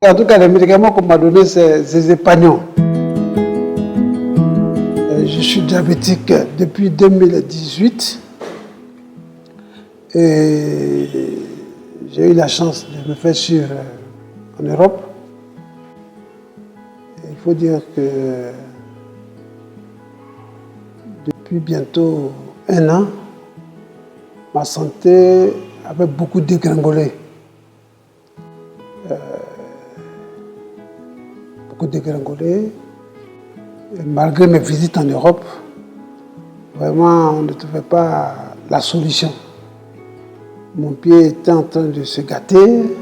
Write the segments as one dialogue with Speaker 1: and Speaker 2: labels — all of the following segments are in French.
Speaker 1: En tout cas, les médicaments qu'on m'a donnés, c'est épagnants. Je suis diabétique depuis 2018 et j'ai eu la chance de me faire suivre en Europe. Il faut dire que depuis bientôt 1 an, ma santé avait beaucoup dégringolé. Et malgré mes visites en Europe, vraiment, on ne trouvait pas la solution. Mon pied était en train de se gâter.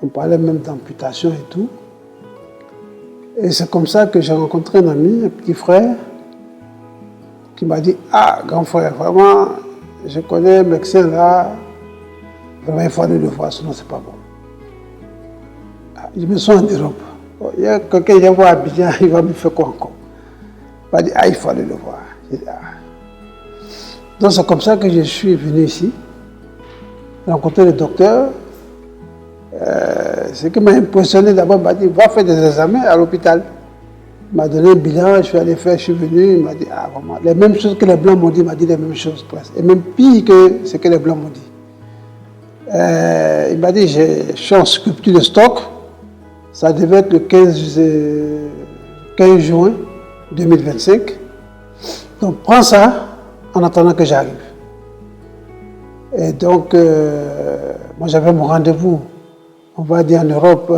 Speaker 1: On parlait même d'amputation et tout. Et c'est comme ça que j'ai rencontré un ami, un petit frère, qui m'a dit « Ah, grand frère, vraiment, je connais un médecin là, vraiment il faut aller le voir, sinon c'est pas bon. » Je me sens en Europe. Il y a quelqu'un qui va à Abidjan, il va me faire quoi encore? Il m'a dit « Ah, il faut aller le voir. » J'ai dit « Ah. » Donc c'est comme ça que je suis venu ici, rencontrer le docteur. Ce qui m'a impressionné d'abord, il m'a dit « Va faire des examens à l'hôpital. » Il m'a donné un bilan, je suis allé faire, je suis venu, il m'a dit « Ah, vraiment, les mêmes choses que les Blancs m'ont dit, il m'a dit les mêmes choses presque. Et même pire que ce que les Blancs m'ont dit. Il m'a dit « Je suis en rupture de stock. » Ça devait être le 15 juin 2025. Donc prends ça en attendant que j'arrive. Et donc, moi j'avais mon rendez-vous, on va dire en Europe,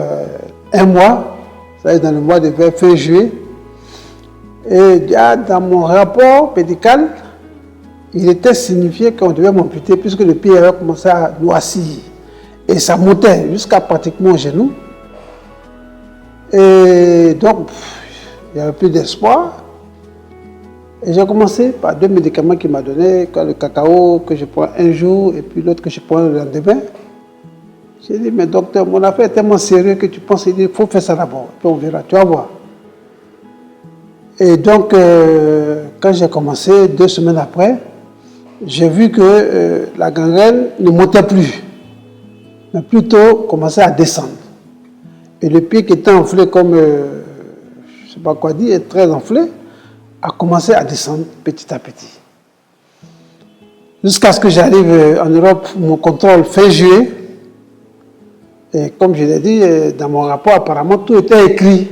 Speaker 1: 1 mois, ça est dans le mois de fin juillet. Et dans mon rapport médical, il était signifié qu'on devait m'amputer puisque le pied avait commencé à noircir. Et ça montait jusqu'à pratiquement au genou. Et donc, il n'y avait plus d'espoir. Et j'ai commencé par 2 médicaments qu'il m'a donnés, le cacao que je prends un jour et puis l'autre que je prends le lendemain. J'ai dit, mais docteur, mon affaire est tellement sérieuse que tu penses qu'il faut faire ça d'abord, puis on verra, tu vas voir. Et donc, quand j'ai commencé, 2 semaines après, j'ai vu que la gangrène ne montait plus, mais plutôt commençait à descendre. Et le pied qui était enflé comme, je ne sais pas quoi dire, très enflé, a commencé à descendre petit à petit. Jusqu'à ce que j'arrive en Europe, mon contrôle fin juillet. Et comme je l'ai dit, dans mon rapport, apparemment, tout était écrit.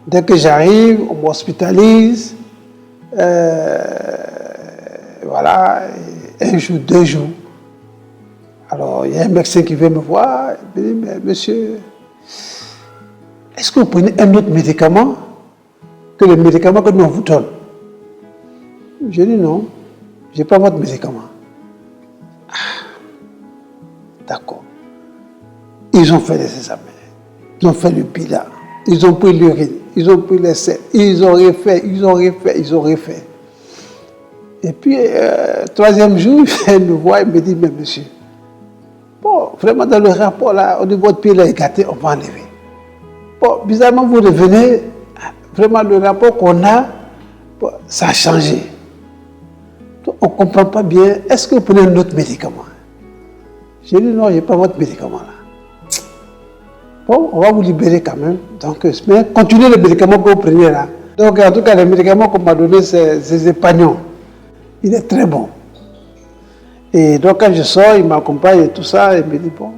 Speaker 1: Dès que j'arrive, on m'hospitalise. Voilà, 1 jour, 2 jours. Alors, il y a un médecin qui vient me voir. Il me dit, mais monsieur, est-ce que vous prenez un autre médicament que le médicament que nous on vous donne? Je dis non, je n'ai pas votre médicament. Ah, d'accord. Ils ont fait des examens, ils ont fait le bilan, ils ont pris l'urine, ils ont pris les selles, ils ont refait. Et puis, 3e jour, il vient me voir et me dit, mais monsieur, bon, vraiment dans le rapport là, au niveau de votre pied là est gâté, on va enlever. Bon, bizarrement, vous revenez, vraiment le rapport qu'on a, bon, ça a changé. Donc, on ne comprend pas bien, est-ce que vous prenez un autre médicament? J'ai dit non, je n'ai pas votre médicament là. Bon, on va vous libérer quand même. Donc, mais continuez le médicament que vous prenez là. Donc, en tout cas, les médicaments qu'on m'a donné, c'est épagnant. Il est très bon. Et donc, quand je sors, il m'accompagne et tout ça, et il me dit, bon,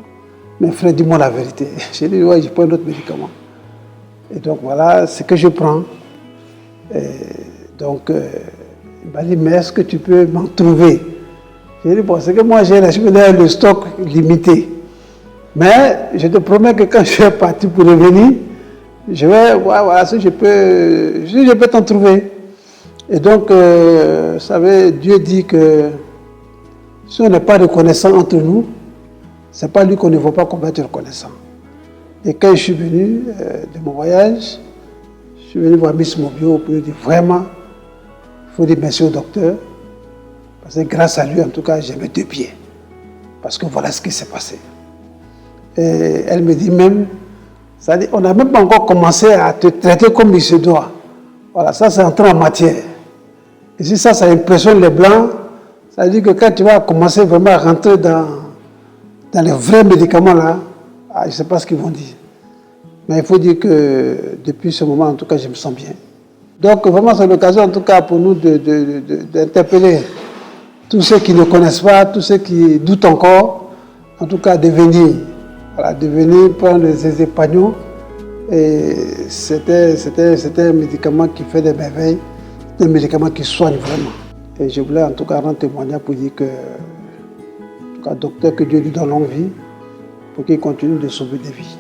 Speaker 1: mais frère, dis-moi la vérité. J'ai dit, ouais, je prends un autre médicament. Et donc, voilà ce que je prends. Et donc, il m'a dit, mais est-ce que tu peux m'en trouver? J'ai dit, bon, c'est que moi, j'ai le stock limité. Mais je te promets que quand je vais partir pour revenir, je vais voir voilà, si je peux t'en trouver. Et donc, vous savez, Dieu dit que si on n'est pas reconnaissant entre nous, ce n'est pas lui qu'on ne voit pas qu'on va être reconnaissant. Et quand je suis venu de mon voyage, je suis venu voir Miss Mobio pour lui dire vraiment, il faut dire merci au docteur. Parce que grâce à lui, en tout cas, j'ai mes 2 pieds. Parce que voilà ce qui s'est passé. Et elle me dit même, c'est-à-dire, on n'a même pas encore commencé à te traiter comme il se doit. Voilà, ça c'est entré en matière. Et si ça impressionne les Blancs, ça veut dire que quand tu vas commencer vraiment à rentrer dans les vrais médicaments là, je ne sais pas ce qu'ils vont dire. Mais il faut dire que depuis ce moment, en tout cas, je me sens bien. Donc vraiment, c'est l'occasion, en tout cas, pour nous d'interpeller tous ceux qui ne connaissent pas, tous ceux qui doutent encore, en tout cas, de venir. Voilà, de venir prendre ces épagnons. Et c'était un médicament qui fait des merveilles, un médicament qui soigne vraiment. Et je voulais en tout cas rendre témoignage pour dire que, en tout cas, docteur, que Dieu lui donne longue vie pour qu'il continue de sauver des vies.